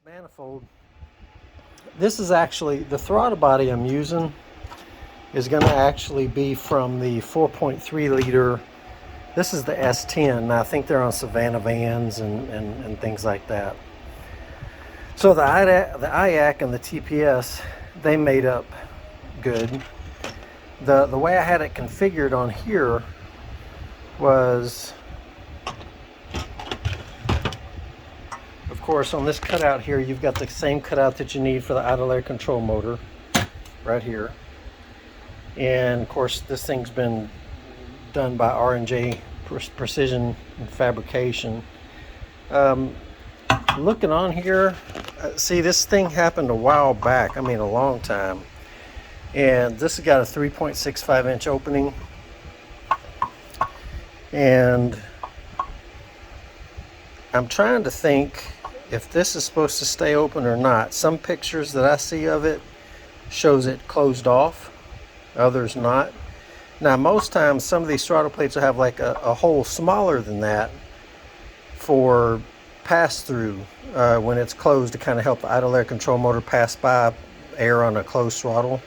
Manifold. This is actually the throttle body I'm using is going to actually be from the 4.3 liter. This is the S-10. I think they're on Savannah vans and things like that. So the IAC and the TPS, they made up good. The way I had it configured on here was, of course, on this cutout here, you've got the same cutout that you need for the idle air control motor right here. And of course, this thing's been done by R&J Precision Fabrication. Looking on here, see, this thing happened a while back. I mean, a long time. And this has got a 3.65 inch opening. And I'm trying to think if this is supposed to stay open or not. Some pictures that I see of it shows it closed off, others not. Now most times some of these throttle plates will have like a hole smaller than that for pass through when it's closed, to kind of help the idle air control motor pass by air on a closed throttle.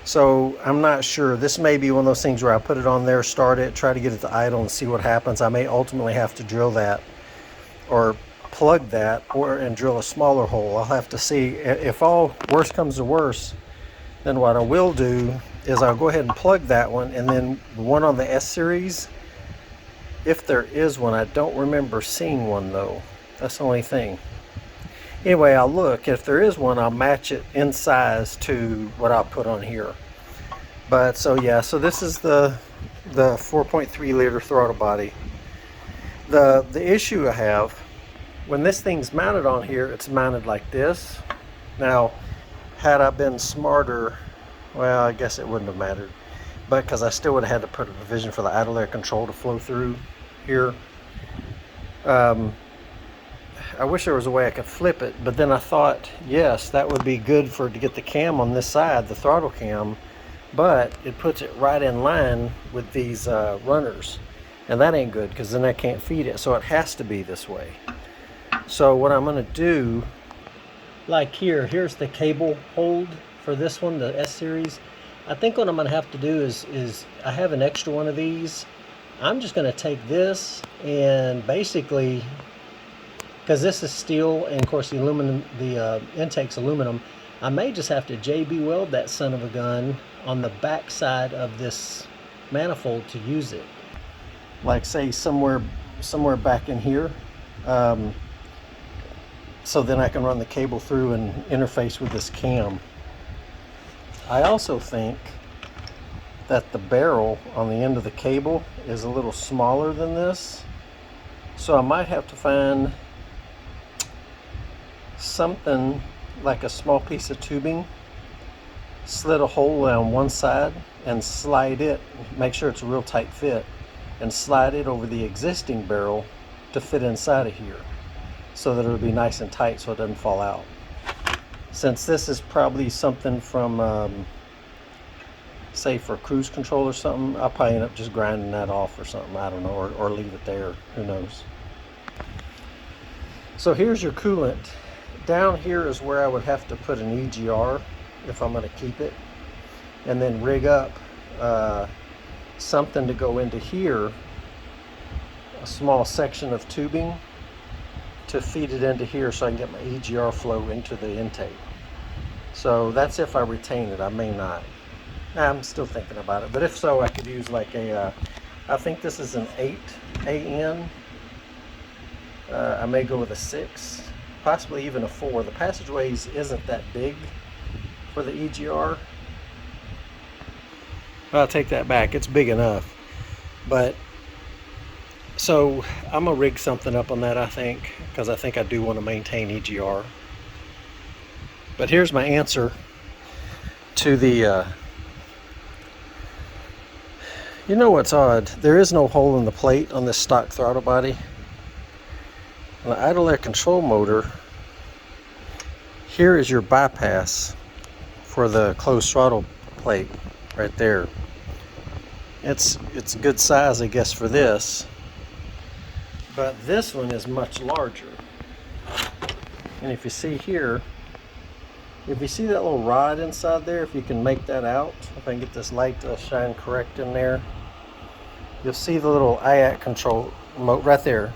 So I'm not sure. This may be one of those things where I put it on there, start it, try to get it to idle and see what happens. I may ultimately have to drill that or plug that and drill a smaller hole. I'll have to see. If all worse comes to worse, then what I will do is I'll go ahead and plug that one, and then the one on the S series, if there is one. I don't remember seeing one though. That's the only thing. Anyway, I'll look. If there is one, I'll match it in size to what I'll put on here. But so yeah, so this is the 4.3 liter throttle body. The issue I have, when this thing's mounted on here, it's mounted like this. Now, had I been smarter, well, I guess it wouldn't have mattered, but because I still would have had to put a division for the idle air control to flow through here. I wish there was a way I could flip it, but then I thought, yes, that would be good to get the cam on this side, the throttle cam, but it puts it right in line with these runners, and that ain't good, because then I can't feed it. So it has to be this way. So what I'm going to do, like here's the cable hold for this one, the S series. I think what I'm going to have to do is I have an extra one of these. I'm just going to take this and basically, because this is steel and of course the aluminum, the intake's aluminum, I may just have to JB weld that son of a gun on the back side of this manifold to use it. Like say somewhere back in here. So then I can run the cable through and interface with this cam. I also think that the barrel on the end of the cable is a little smaller than this. So I might have to find something like a small piece of tubing, slit a hole on one side and slide it, make sure it's a real tight fit, and slide it over the existing barrel to fit inside of here, so that it'll be nice and tight so it doesn't fall out. Since this is probably something from say for cruise control or something, I'll probably end up just grinding that off or something, I don't know, or leave it there, who knows. So here's your coolant. Down here is where I would have to put an EGR if I'm going to keep it, and then rig up something to go into here, a small section of tubing to feed it into here so I can get my EGR flow into the intake. So that's if I retain it. I may not. I'm still thinking about it, but if so, I could use like a I think this is an 8 AN. I may go with a 6, possibly even a 4. The passageways isn't that big for the EGR. I'll take that back, it's big enough. But so I'm gonna rig something up on that, I think, because I think I do want to maintain EGR. But here's my answer to the you know what's odd? There is no hole in the plate on this stock throttle body. On the idle air control motor, here is your bypass for the closed throttle plate right there. It's good size, I guess, for this, but this one is much larger. And if you see here, if you see that little rod inside there, if you can make that out, if I can get this light to shine correct in there, you'll see the little IAC control remote right there.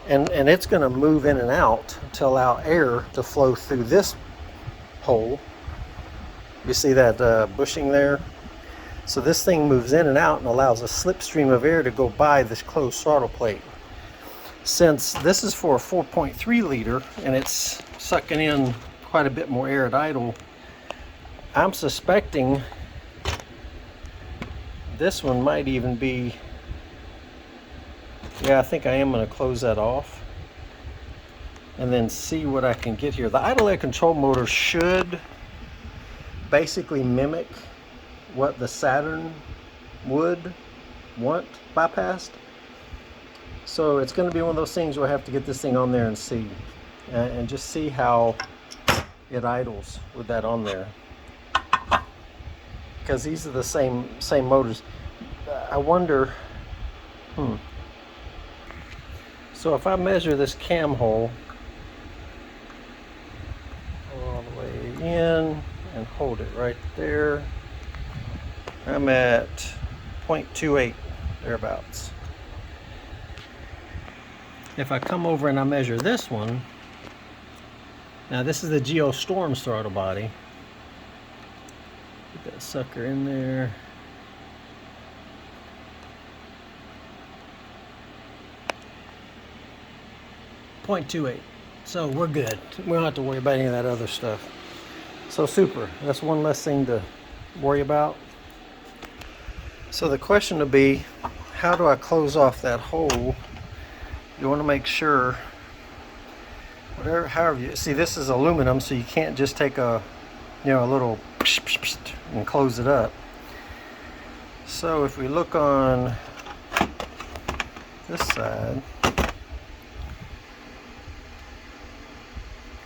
And it's going to move in and out to allow air to flow through this hole. You see that bushing there? So this thing moves in and out and allows a slipstream of air to go by this closed throttle plate. Since this is for a 4.3 liter and it's sucking in quite a bit more air at idle, I'm suspecting this one might even be, yeah, I think I am going to close that off and then see what I can get here. The idle air control motor should basically mimic what the SATURN would want bypassed. So it's going to be one of those things where I have to get this thing on there and see, and just see how it idles with that on there, because these are the same motors. I wonder, so if I measure this cam hole all the way in and hold it right there, I'm at 0.28 thereabouts. If I come over and I measure this one, now this is the GEO Storm throttle body. Get that sucker in there. .28. So we're good. We don't have to worry about any of that other stuff. So super. That's one less thing to worry about. So the question will be, how do I close off that hole? You want to make sure, however you see, this is aluminum, so you can't just take a little and close it up. So if we look on this side,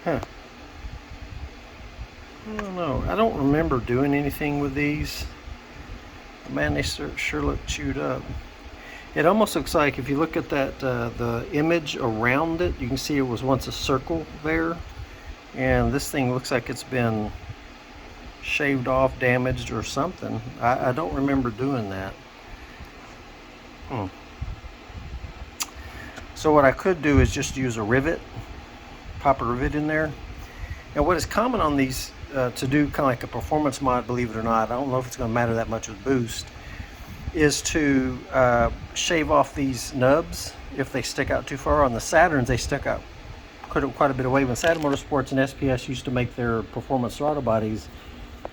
I don't know. I don't remember doing anything with these. Man, they sure look chewed up. It almost looks like, if you look at that, the image around it, you can see it was once a circle there, and this thing looks like it's been shaved off, damaged, or something. I don't remember doing that. So what I could do is just use a rivet, pop a rivet in there. And what is common on these to do kind of like a performance mod, believe it or not, I don't know if it's going to matter that much with boost, is to shave off these nubs if they stick out too far. On the SATURNs, they stuck out quite a bit away. When Saturn Motorsports and SPS used to make their performance throttle bodies,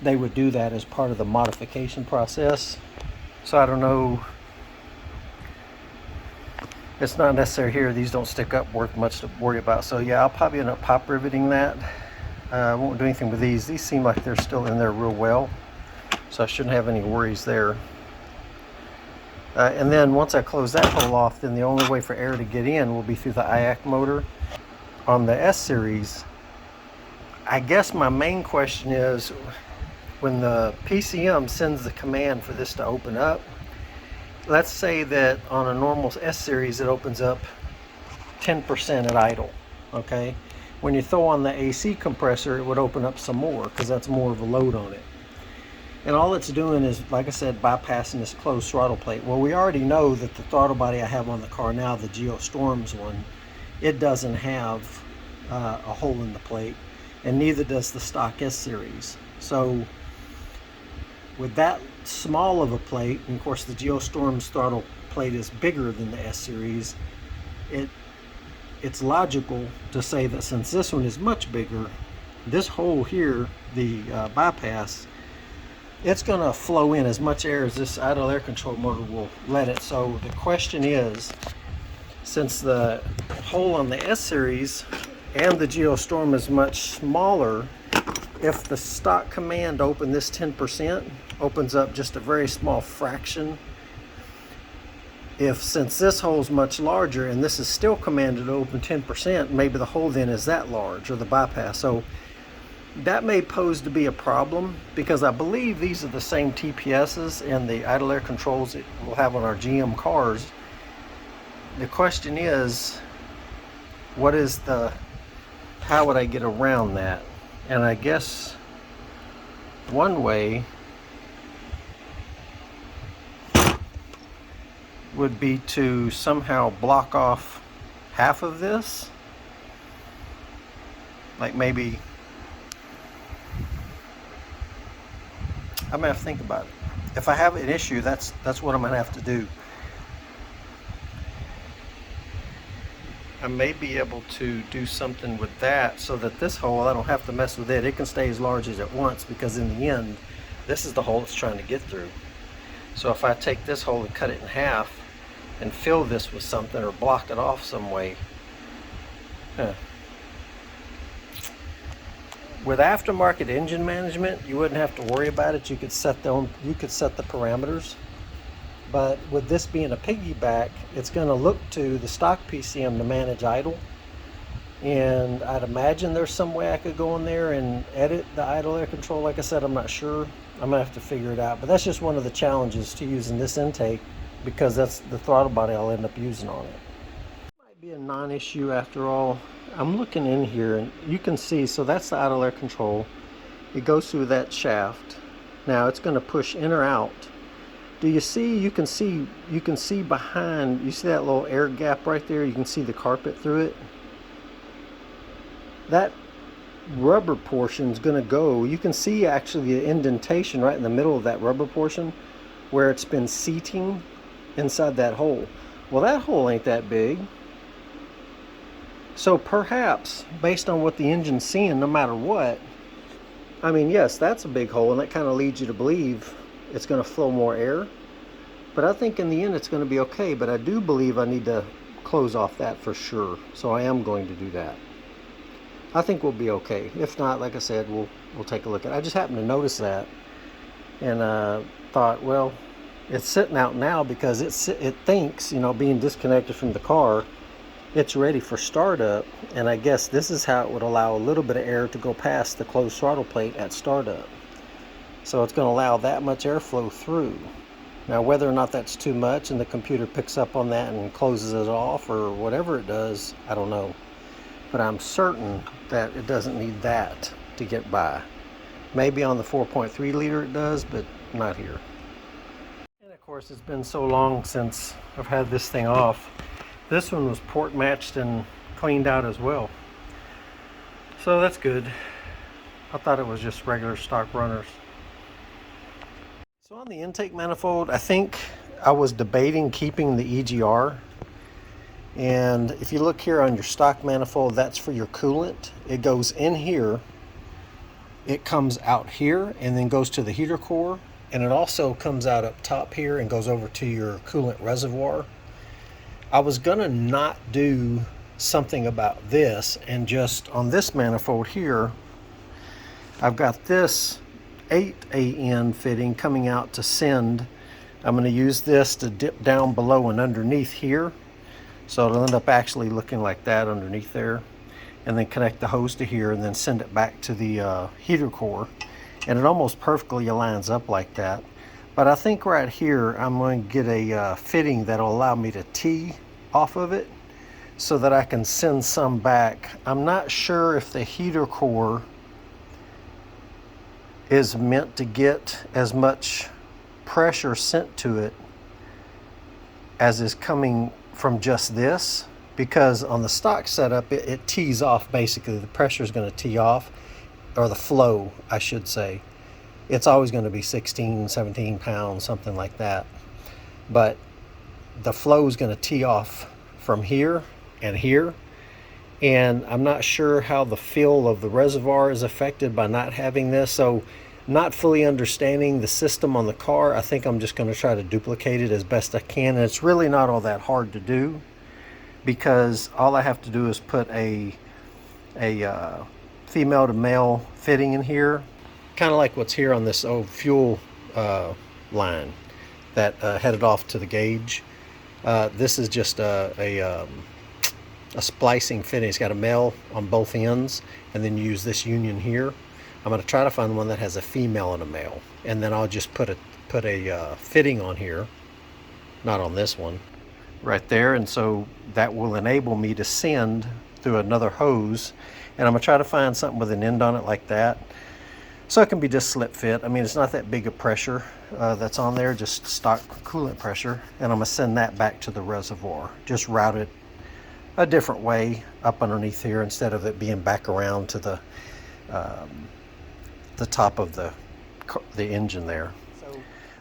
they would do that as part of the modification process. So I don't know, it's not necessary here. These don't stick up worth much to worry about. So yeah, I'll probably end up pop riveting that. I won't do anything with these. These seem like they're still in there real well, so I shouldn't have any worries there. And then once I close that hole off, then the only way for air to get in will be through the IAC motor. On the S series, I guess my main question is, when the PCM sends the command for this to open up, let's say that on a normal S series it opens up 10% at idle, okay? When you throw on the AC compressor, it would open up some more because that's more of a load on it. And all it's doing is, like I said, bypassing this closed throttle plate. Well, we already know that the throttle body I have on the car now, the GEO Storms one, it doesn't have a hole in the plate, and neither does the stock S series. So with that small of a plate, and of course the GEO Storm's throttle plate is bigger than the S series, it's logical to say that since this one is much bigger, this hole here, the bypass, it's going to flow in as much air as this idle air control motor will let it. So the question is, since the hole on the S series and the GEO Storm is much smaller, if the stock command to open this 10% opens up just a very small fraction, since this hole is much larger and this is still commanded to open 10%, maybe the hole then is that large, or the bypass. So that may pose to be a problem, because I believe these are the same TPSs and the idle air controls that we'll have on our GM cars. The question is, what is the how would I get around that? And I guess one way would be to somehow block off half of this. Like maybe, I'm gonna have to think about it. If I have an issue, that's what I'm gonna have to do. I may be able to do something with that so that this hole, I don't have to mess with it. It can stay as large as it wants, because in the end, this is the hole it's trying to get through. So if I take this hole and cut it in half and fill this with something or block it off some way. With aftermarket engine management, you wouldn't have to worry about it. You could set the parameters. But with this being a piggyback, it's going to look to the stock PCM to manage idle. And I'd imagine there's some way I could go in there and edit the idle air control. Like I said, I'm not sure. I'm going to have to figure it out. But that's just one of the challenges to using this intake, because that's the throttle body I'll end up using on it. Might be a non-issue after all. I'm looking in here and you can see, so that's the idle air control. It goes through that shaft. Now it's going to push in or out. Do you see, you can see behind, you see that little air gap right there? You can see the carpet through it. That rubber portion is going to go, you can see actually the indentation right in the middle of that rubber portion where it's been seating inside that hole. Well, that hole ain't that big. So perhaps, based on what the engine's seeing, no matter what, I mean, yes, that's a big hole, and that kind of leads you to believe it's going to flow more air. But I think in the end it's going to be okay. But I do believe I need to close off that for sure. So I am going to do that. I think we'll be okay. If not, like I said, we'll take a look at it. I just happened to notice that and thought, well, it's sitting out now because it thinks, you know, being disconnected from the car, it's ready for startup. And I guess this is how it would allow a little bit of air to go past the closed throttle plate at startup. So it's going to allow that much airflow through. Now, whether or not that's too much and the computer picks up on that and closes it off or whatever it does, I don't know. But I'm certain that it doesn't need that to get by. Maybe on the 4.3 liter it does, but not here. And of course, it's been so long since I've had this thing off. This one was port matched and cleaned out as well. So that's good. I thought it was just regular stock runners. So on the intake manifold, I think I was debating keeping the EGR. And if you look here on your stock manifold, that's for your coolant. It goes in here, it comes out here, and then goes to the heater core. And it also comes out up top here and goes over to your coolant reservoir. I was gonna not do something about this, and just on this manifold here, I've got this 8AN fitting coming out to send. I'm going to use this to dip down below and underneath here, so it'll end up actually looking like that underneath there, and then connect the hose to here and then send it back to the heater core, and it almost perfectly lines up like that. But I think right here I'm going to get a fitting that'll allow me to tee off of it so that I can send some back. I'm not sure if the heater core is meant to get as much pressure sent to it as is coming from just this, because on the stock setup it tees off. Basically the pressure is going to tee off, or the flow I should say. It's always going to be 16, 17 pounds, something like that, but the flow is going to tee off from here and here. And I'm not sure how the feel of the reservoir is affected by not having this. So not fully understanding the system on the car, I think I'm just going to try to duplicate it as best I can. And it's really not all that hard to do, because all I have to do is put a female to male fitting in here, kind of like what's here on this old fuel line that headed off to the gauge. This is just a splicing fitting. It's got a male on both ends, and then you use this union here. I'm going to try to find one that has a female and a male, and then I'll just put a fitting on here, not on this one, right there. And so that will enable me to send through another hose, and I'm gonna try to find something with an end on it like that, so it can be just slip fit. I mean, it's not that big a pressure that's on there, just stock coolant pressure, and I'm gonna send that back to the reservoir. Just route it a different way up underneath here instead of it being back around to the top of the engine there.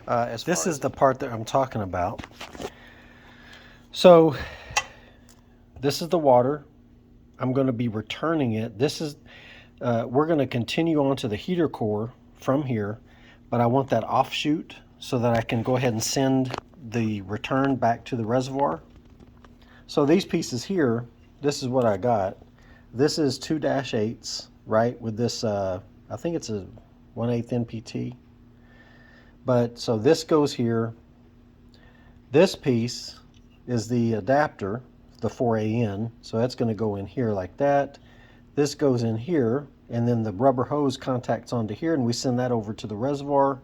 This is the part that I'm talking about. So this is the water. I'm going to be returning it. This is we're going to continue on to the heater core from here, but I want that offshoot so that I can go ahead and send the return back to the reservoir. So these pieces here, this is what I got. This is 2-8s, right, with this I think it's a 1/8 NPT. But so this goes here. This piece is the adapter, the 4AN, so that's going to go in here like that. This goes in here, and then the rubber hose contacts onto here, and we send that over to the reservoir.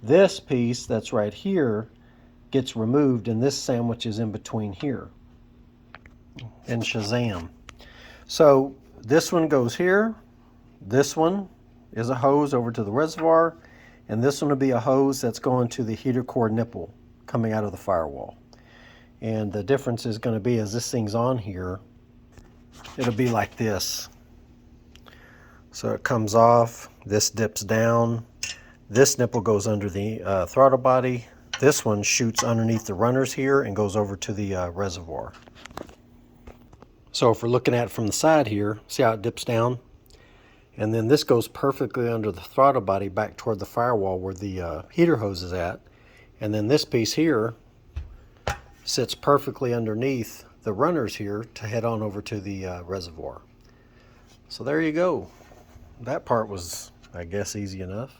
This piece that's right here gets removed, and this sandwich is in between here. And Shazam. So this one goes here. This one is a hose over to the reservoir, and this one will be a hose that's going to the heater core nipple coming out of the firewall. And the difference is going to be, as this thing's on here, it'll be like this. So it comes off, this dips down, this nipple goes under the throttle body, this one shoots underneath the runners here and goes over to the reservoir. So if we're looking at it from the side here, see how it dips down? And then this goes perfectly under the throttle body back toward the firewall where the heater hose is at. And then this piece here sits perfectly underneath the runners here to head on over to the reservoir. So there you go. That part was, I guess, easy enough.